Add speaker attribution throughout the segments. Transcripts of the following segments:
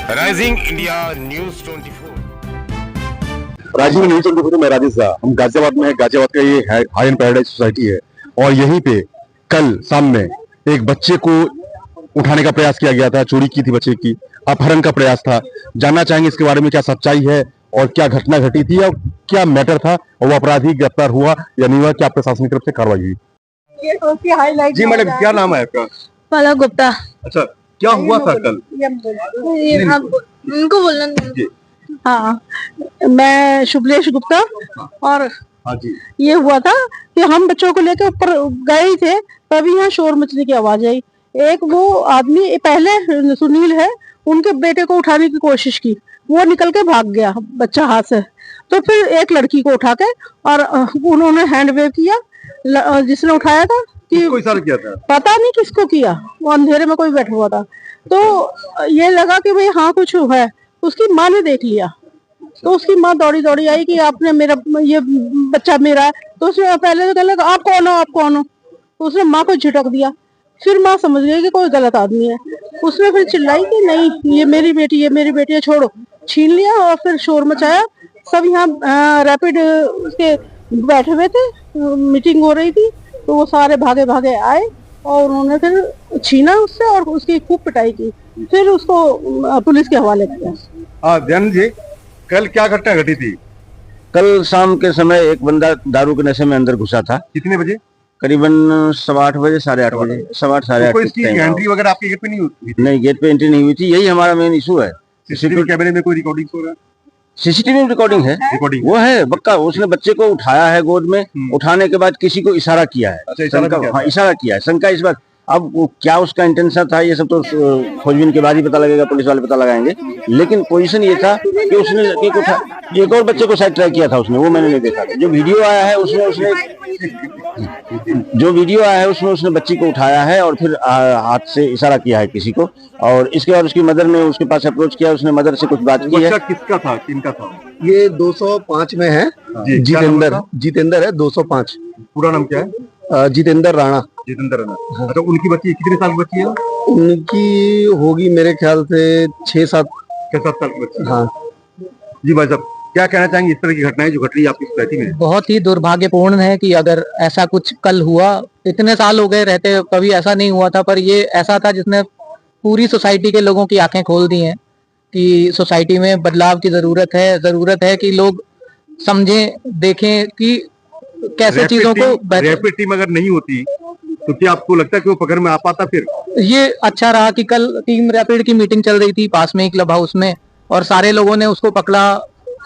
Speaker 1: Rising India news 24।
Speaker 2: Rising news 24 में राजेश झा। हम गाजियाबाद में है। गाजियाबाद का ये हाई एंड पैराडाइज सोसाइटी है और यहीं पे कल शाम में एक बच्चे को उठाने का प्रयास किया गया था। चोरी की थी बच्चे की, अपहरण का प्रयास था। जानना चाहेंगे इसके बारे में क्या सच्चाई है और क्या घटना घटी थी और क्या मैटर था और वो अपराधी गिरफ्तार हुआ या नहीं हुआ, क्या प्रशासन की तरफ से कार्रवाई हुई। जी मैडम, क्या नाम है आपका?
Speaker 3: पलक गुप्ता।
Speaker 2: अच्छा, क्या हुआ था कल?
Speaker 3: उनको बोलना नहीं। हाँ, मैं शुभलेश गुप्ता। और
Speaker 2: हाँ जी,
Speaker 3: ये हुआ था कि हम बच्चों को लेकर ऊपर गए थे, तभी यहाँ शोर मचने की आवाज आई। एक वो आदमी पहले सुनील है, उनके बेटे को उठाने की कोशिश की, वो निकल के भाग गया बच्चा हाथ से। तो फिर एक लड़की को उठा के और उन्होंने हैंड वेव किया, जिसने उठाया था कि
Speaker 2: कोई इशारा किया था,
Speaker 3: पता नहीं किसको किया, वो अंधेरे में कोई बैठा हुआ था। तो ये लगा कि भाई हाँ कुछ है। उसकी माँ ने देख लिया, तो उसकी माँ दौड़ी दौड़ी आई कि आपने मेरा ये बच्चा मेरा है। तो उसने पहले तो कहने लगा आप कौन हो, आप कौन हो। तो उसने माँ को झिटक दिया। फिर माँ समझ गई कि कोई गलत आदमी है। उसने फिर चिल्लाई कि नहीं ये मेरी बेटी है, मेरी बेटी है, छोड़ो। छीन लिया और फिर शोर मचाया। सब यहाँ रैपिड के बैठे हुए थे, मीटिंग हो रही थी। तो वो सारे भागे भागे आए और उन्होंने फिर छीना उससे और उसकी खूब पिटाई की। फिर उसको पुलिस के हवाले किया।
Speaker 2: हाँ ध्यान जी, कल क्या घटना घटी थी?
Speaker 4: कल शाम के समय एक बंदा दारू के नशे में अंदर घुसा था।
Speaker 2: कितने बजे?
Speaker 4: करीबन 8:15 बजे, 8:30 बजे, 8:15 साढ़े 8
Speaker 2: कोई इसकी एंट्री वगैरह आपके गेट पे नहीं हुई थी?
Speaker 4: नहीं, गेट पे एंट्री नहीं हुई थी। यही हमारा मेन इशू है।
Speaker 2: सीसीटीवी कैमरे में कोई रिकॉर्डिंग हो रहा है?
Speaker 4: सीसीटीवी में रिकॉर्डिंग है, वो है पक्का। उसने बच्चे को उठाया है गोद में, उठाने के बाद किसी को इशारा किया है।
Speaker 2: अच्छा, इशारा किया
Speaker 4: हाँ, इशारा किया है। शंका इस बात, अब क्या उसका इंटेंशन था ये सब तो खोजबीन के बाद ही पता लगेगा, पुलिस वाले पता लगाएंगे। लेकिन पोजीशन ये था कि उसने लड़के को उठा, एक और बच्चे को शायद ट्राई किया था उसने, वो मैंने नहीं देखा। जो वीडियो आया है उसमें उसने बच्ची को उठाया है और फिर हाथ से इशारा किया है किसी को। और इसके बाद उसकी मदर ने उसके पास अप्रोच किया, उसने मदर से कुछ बात की है।
Speaker 2: बच्चा किसका था, किनका था?
Speaker 5: ये 205 में है। जितेंद्र है, 205।
Speaker 2: पूरा नाम क्या है?
Speaker 5: जितेंद्र राणा।
Speaker 2: जितेंद्र राणा। अच्छा, उनकी बच्ची कितने साल की बच्ची है?
Speaker 5: उनकी होगी मेरे ख्याल से 6-7
Speaker 2: साल की बच्ची।
Speaker 5: हाँ
Speaker 2: जी भाई साहब, क्या कहना चाहेंगे इस तरह की घटनाएं जो घट रही है आपकी सोसाइटी में?
Speaker 6: बहुत ही दुर्भाग्यपूर्ण है कि अगर ऐसा कुछ कल हुआ। इतने साल हो गए रहते, कभी ऐसा नहीं हुआ था, पर ये ऐसा था जिसने पूरी सोसाइटी के लोगों की आंखें खोल दी हैं कि सोसाइटी में बदलाव की जरूरत है कि लोग समझें, देखें कि कैसे चीजों को।
Speaker 2: रैपिड टीम अगर नहीं होती तो क्या आपको लगता है कि वो पकड़ में आ पाता? फिर
Speaker 6: ये अच्छा रहा कि कल टीम रैपिड की मीटिंग चल रही थी पास में ही क्लब हाउस में, और सारे लोगों ने उसको पकड़ा,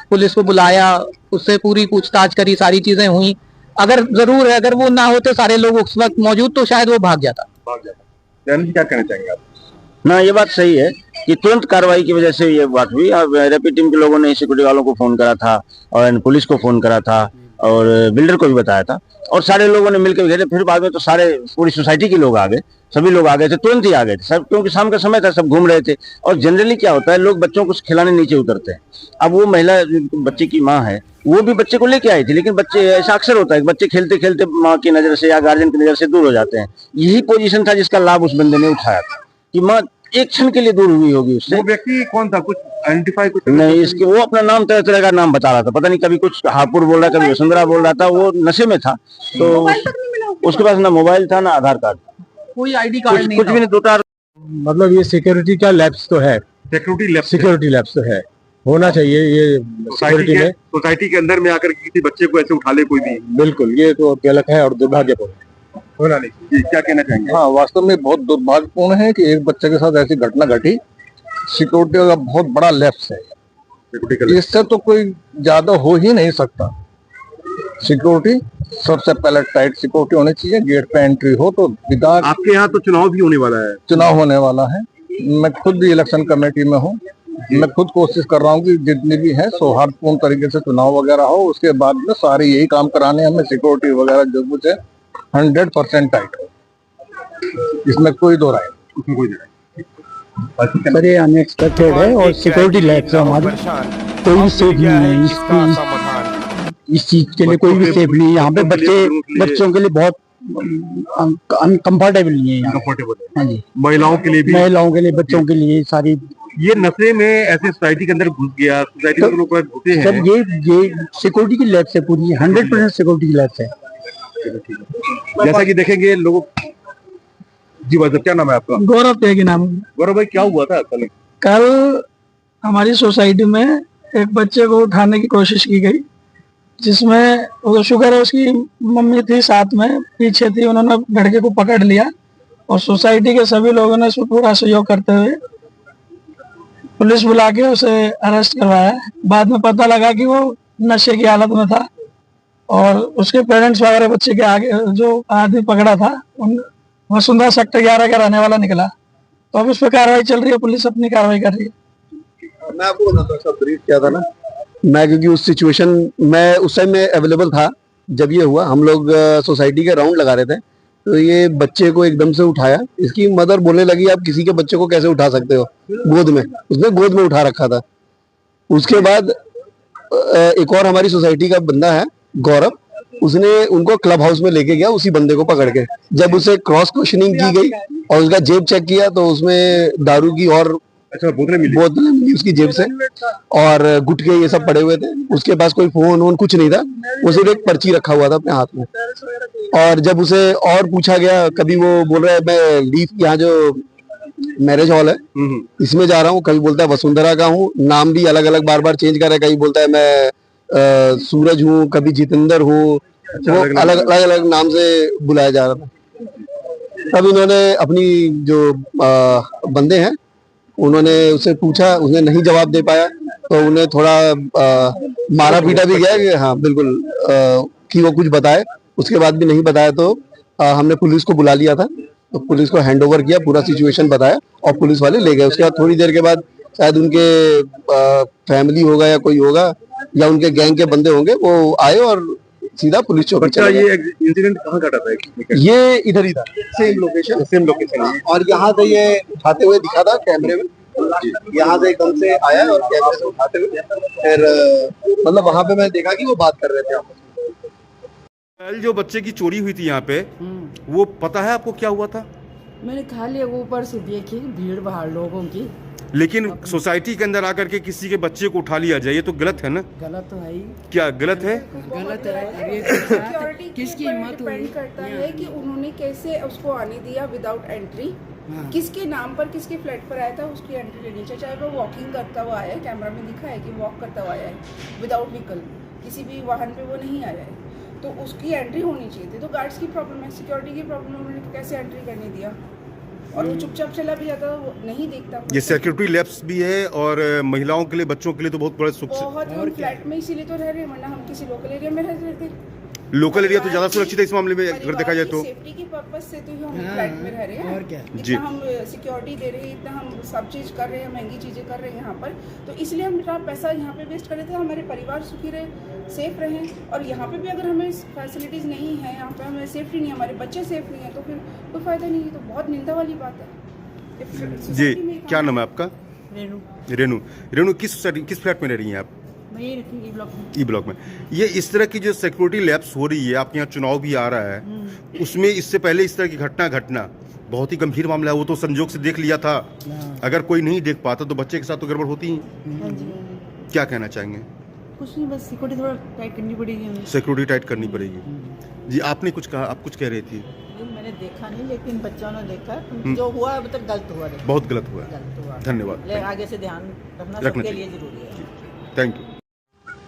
Speaker 6: पुलिस को बुलाया, उससे पूरी पूछताछ करी, सारी चीजें हुई। अगर जरूर है, अगर वो ना होते सारे लोग उस वक्त मौजूद, तो शायद वो भाग जाता।
Speaker 2: क्या कहना चाहेंगे आप?
Speaker 4: ना, ये बात सही है कि तुरंत कार्रवाई की वजह से ये बात हुई। और रैपिड टीम के लोगों ने सिक्योरिटी वालों को फोन करा था और पुलिस को फोन करा था और बिल्डर को भी बताया था, और सारे लोगों ने मिलकर घेरे। फिर बाद में तो सारे पूरी सोसाइटी के लोग आ गए, सभी लोग आ गए थे, तुरंत ही आ गए थे सब, क्योंकि शाम का समय था, सब घूम रहे थे। और जनरली क्या होता है, लोग बच्चों को खिलाने नीचे उतरते हैं। अब वो महिला बच्चे की माँ है, वो भी बच्चे को लेके आई थी, लेकिन बच्चे, ऐसा अक्सर होता है कि बच्चे खेलते खेलते माँ की नजर से या गार्जियन की नजर से दूर हो जाते हैं। यही पोजीशन था जिसका लाभ उस बंदे ने उठाया था कि माँ एक क्षण के लिए दूर हुई होगी उससे।
Speaker 2: वो व्यक्ति कौन था, कुछ आइडेंटिफाई कुछ
Speaker 4: नहीं? इसके वो अपना नाम तरह तरह का नाम बता रहा था, पता नहीं कभी कुछ हापुड़ बोल रहा, कभी वसुंधरा बोल रहा था। वो नशे में था, तो उसके पास ना मोबाइल था ना आधार कार्ड,
Speaker 6: कोई आईडी कार्ड नहीं,
Speaker 4: कुछ भी नहीं। दो-चार
Speaker 5: मतलब ये सिक्योरिटी का लैब्स तो है, सिक्योरिटी लैब्स तो है, होना चाहिए ये सिक्योरिटी में।
Speaker 2: सोसाइटी के अंदर में आकर किसी बच्चे को ऐसे उठा ले कोई भी,
Speaker 5: बिल्कुल ये तो गलत है और दुर्भाग्यपूर्ण है।
Speaker 2: होना नहीं। जी, क्या कहना चाहेंगे?
Speaker 5: हाँ, वास्तव में बहुत दुर्भाग्यपूर्ण है कि एक बच्चे के साथ ऐसी घटना घटी। सिक्योरिटी का बहुत बड़ा लैप्स है, इससे तो कोई ज्यादा हो ही नहीं सकता। सिक्योरिटी सबसे पहले टाइट सिक्योरिटी होनी चाहिए, गेट पे एंट्री हो तो विदा।
Speaker 2: आपके यहाँ तो चुनाव भी होने वाला है?
Speaker 5: चुनाव होने वाला है, मैं खुद भी इलेक्शन कमेटी में हूँ। मैं खुद कोशिश कर रहा हूँ कि जितनी भी है सौहार्दपूर्ण तरीके से चुनाव वगैरह हो। उसके बाद में सारे यही काम कराने, हमें सिक्योरिटी वगैरह जो कुछ है 100% टाइट हो, इसमें कोई दो राय नहीं।
Speaker 7: सर ये अनएक्सपेक्टेड है और सिक्योरिटी लैब्स हमारी कोई भी सेफ नहीं है। इस चीज के लिए कोई भी सेफ नहीं है यहाँ पे। बच्चों के लिए बहुत अनकंफर्टेबल नहीं है यहाँ।
Speaker 2: कंफर्टेबल?
Speaker 7: हाँ जी,
Speaker 2: महिलाओं के लिए भी,
Speaker 7: महिलाओं के लिए, बच्चों के लिए, सारी
Speaker 2: ये नशे में ऐसे सोसाइटी के अंदर घुस गया, सोसाइटी के लोग घुसे हैं।
Speaker 7: सर ये सिक्योरिटी की लैब से पूरी 100% सिक्योरिटी की लैब से।
Speaker 2: जैसा कि देखेंगे लोगों। जी भाई साहब, क्या नाम है आपका?
Speaker 3: गौरव त्यागी नाम।
Speaker 2: गौरव भाई, क्या हुआ था कल?
Speaker 3: कल हमारी सोसाइटी में एक बच्चे को उठाने की कोशिश की गई, जिसमें वो शुक्र है उसकी मम्मी थी साथ में, पीछे थी, उन्होंने लड़के को पकड़ लिया और सोसाइटी के सभी लोगों ने पूरा सहयोग करते हुए पुलिस बुला के उसे अरेस्ट करवाया। बाद में पता लगा कि वो नशे की हालत में था और उसके पेरेंट्स वगैरह बच्चे के आगे जो आदमी पकड़ा था वसुंधरा सेक्टर 11 का रहने वाला निकला। तो अब उस पर कार्रवाई चल रही है, पुलिस अपनी कार्रवाई कर रही है।
Speaker 5: मैं आपको बताता हूँ, सब ब्रीफ किया था ना मैं, क्योंकि उस सिचुएशन में उस टाइम में अवेलेबल था जब ये हुआ। हम लोग सोसाइटी के राउंड लगा रहे थे, तो ये बच्चे को एकदम से उठाया। इसकी मदर बोलने लगी आप किसी के बच्चे को कैसे उठा सकते हो गोद में। उसने गोद में उठा रखा था। उसके बाद एक और हमारी सोसाइटी का बंदा है गौरव, उसने उनको क्लब हाउस में लेके गया उसी बंदे को पकड़ के। जब उसे क्रॉस क्वेश्चनिंग की गई और उसका जेब चेक किया तो उसमें दारू की और बोतलें मिली उसकी जेब से, और गुटके ये सब पड़े हुए थे। उसके पास कोई फोन वोन कुछ नहीं था, वो सिर्फ एक पर्ची रखा हुआ था अपने हाथ में। और जब उसे और पूछा गया, कभी वो बोल रहा है मैं लीफ, यहाँ जो मैरिज हॉल है इसमें जा रहा हूँ, कभी बोलता है वसुंधरा का हूँ, नाम भी अलग अलग बार बार चेंज कर रहा है। कभी बोलता है मैं सूरज हूँ, कभी जितेंद्र हूँ, वो अलग अलग नाम से बुलाया जा रहा था। तब इन्होंने अपनी जो बंदे हैं उन्होंने उससे पूछा, उसने नहीं जवाब दे पाया तो उन्हें थोड़ा मारा पीटा भी गया कि हाँ बिल्कुल कि वो कुछ बताए। उसके बाद भी नहीं बताया तो हमने पुलिस को बुला लिया था, तो पुलिस को हैंडओवर किया, पूरा सिचुएशन बताया और पुलिस वाले ले गए। उसके बाद थोड़ी देर के बाद शायद उनके फैमिली होगा या कोई होगा या उनके गैंग के बंदे होंगे, वो आए और सीधा पुलिस चौकी चले गए।
Speaker 2: ये इंसिडेंट कहाँ घटा था?
Speaker 5: ये इधर ही था, सेम लोकेशन। और यहाँ से ये उठाते हुए दिखा था कैमरे में, यहाँ से एकदम से आया और कैमरे से उठाते हुए फिर मतलब वहां पे मैं देखा कि वो बात कर रहे थे।
Speaker 2: कल जो बच्चे की चोरी हुई थी यहाँ पे, वो पता है आपको क्या हुआ था?
Speaker 8: मैंने खाली ऊपर से देखी भीड़ भाड़ लोगों की,
Speaker 2: लेकिन सोसाइटी के अंदर आकर के किसी के बच्चे को उठा लिया जाए, ये तो गलत है ना?
Speaker 8: गलत तो है ही।
Speaker 2: क्या गलत है?
Speaker 8: गलत है। ये
Speaker 9: सिक्योरिटी
Speaker 8: किसकी हिम्मत हुई?
Speaker 9: डिपेंड करता है कि उन्होंने कैसे उसको आने दिया विदाउट एंट्री, किसके नाम पर किसके फ्लैट पर आया था, उसकी एंट्री लेनी चाहिए। चाहे वो वॉकिंग करता हुआ आया है, कैमरा में दिखा है कि वॉक करता हुआ आया है विदाउट व्हीकल, किसी भी वाहन पे वो नहीं आया है, तो उसकी एंट्री होनी चाहिए थी। तो गार्ड्स की प्रॉब्लम है, सिक्योरिटी की प्रॉब्लम है, उन्होंने कैसे एंट्री करने दिया और वो चुपचाप चला भी जाता, वो नहीं देखता।
Speaker 2: ये सिक्योरिटी लैब्स भी है और महिलाओं के लिए, बच्चों के लिए तो बहुत बड़ा सुख।
Speaker 9: बहुत हम फ्लैट में इसीलिए तो रह रहे हैं, वरना हम किसी लोकल एरिया में रह रहे थे।
Speaker 2: लोकल एरिया तो ज्यादा सुरक्षित है इस मामले में अगर देखा जाए तो।
Speaker 9: सेफ्टी की पर्पस से तो हम फ्लैट में रह रहे हैं
Speaker 8: और क्या
Speaker 2: जी,
Speaker 9: इतना हम सिक्योरिटी दे रहे हैं, इतना हम सब चीज कर रहे हैं, महंगी चीजें कर रहे हैं यहाँ पर, तो इसलिए हम इतना पैसा यहाँ पे वेस्ट कर रहे थे, हमारे परिवार सुखी रहे, सेफ रहें। और यहाँ पे भी अगर हमें फैसिलिटीज नहीं है, यहाँ पे हमें सेफ्टी नहीं है, हमारे बच्चे सेफ नहीं है, तो फिर कोई फायदा नहीं है। तो बहुत निंदा वाली बात है।
Speaker 2: जी, क्या नाम है आपका?
Speaker 8: रेनू।
Speaker 2: रेनू किस सोसाइटी, किस फ्लैट में रह रही हैं आप?
Speaker 8: मैं ये रखी ई ब्लॉक में।
Speaker 2: ई ब्लॉक में। ये इस तरह की जो सिक्योरिटी लैब्स हो रही है, आपके यहाँ चुनाव भी आ रहा है, उसमें इससे पहले इस तरह की घटना बहुत ही गंभीर मामला है। वो तो संजोग से देख लिया था, अगर कोई नहीं देख पाता तो बच्चे के साथ तो गड़बड़ होती ही। क्या कहना चाहेंगे?
Speaker 8: कुछ नहीं, बस सिक्योरिटी थोड़ा टाइट करनी पड़ेगी हमें।
Speaker 2: सिक्योरिटी टाइट करनी पड़ेगी। जी, आपने कुछ कहा, आप कुछ कह रही थी?
Speaker 10: मैंने देखा नहीं, लेकिन बच्चों ने देखा, जो हुआ अब तक गलत हुआ।
Speaker 2: बहुत गलत हुआ। धन्यवाद।
Speaker 10: आगे से ध्यान रखना सबके लिए जरूरी है।
Speaker 2: Thank you.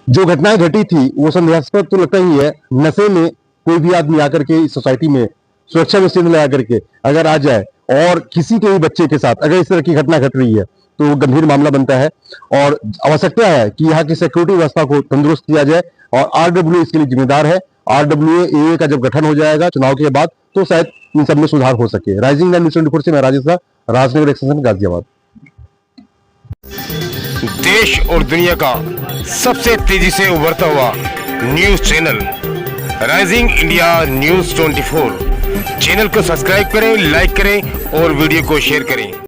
Speaker 11: जो घटनाएं घटी थी वो संदेहास्पद तो लगता ही है। नशे में कोई भी आदमी आकर के इस सोसाइटी में सुरक्षा व्यवस्था लगा करके अगर आ जाए और किसी के भी बच्चे के साथ अगर इस तरह की घटना घट रही है तो वो गंभीर मामला बनता है और आवश्यकता है कि यहाँ की सिक्योरिटी व्यवस्था को तंदुरुस्त किया जाए और RWA इसके लिए जिम्मेदार है। RWA का जब गठन हो जाएगा चुनाव के बाद तो शायद इन सब में सुधार हो सके। राइजिंग न्यूज़ 24 से मैं राजेश शाह, राजनगर एक्सटेंशन, गाजियाबाद।
Speaker 1: देश और दुनिया का सबसे तेजी से उभरता हुआ news channel rising India news 24। Channel को सब्सक्राइब करें, लाइक करें और वीडियो को शेयर करें।